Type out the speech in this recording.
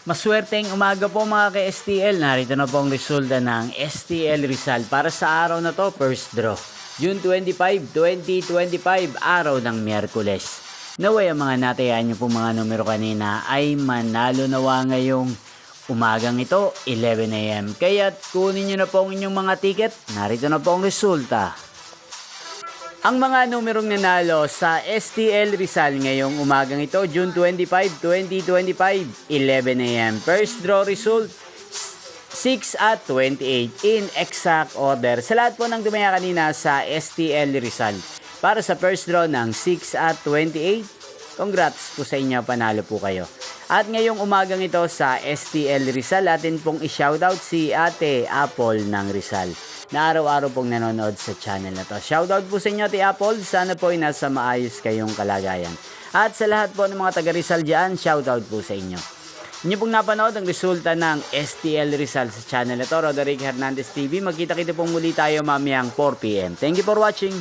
Maswerteng umaga po mga ka-STL. Narito na po ang resulta ng STL Rizal para sa araw na to, first draw. June 25, 2025, araw ng Miyerkules. Naway ang mga natayan nyo po mga numero kanina ay manalo nawa ngayong umagang ito, 11 AM. Kaya kunin nyo na po ang inyong mga ticket. Narito na po ang resulta. Ang mga numerong nanalo sa STL Rizal ngayong umagang ito, June 25, 2025, 11 AM. First draw result, 6 at 28 in exact order. Sa lahat po ng dumaya kanina sa STL Rizal, para sa first draw ng 6 at 28, congrats po sa inyo, panalo po kayo. At ngayong umagang ito sa STL Rizal, atin pong i-shoutout si Ate Apple ng Rizal, na araw-araw pong nanonood sa channel na to. Shoutout po sa inyo, Ate Apple. Sana po ay nasa maayos kayong kalagayan. At sa lahat po ng mga taga Rizal dyan, shoutout po sa inyo. Inyo pong napanood ang resulta ng STL Rizal sa channel na to, Roderick Hernandez TV. Magkita-kita pong muli tayo mamayang 4 PM. Thank you for watching.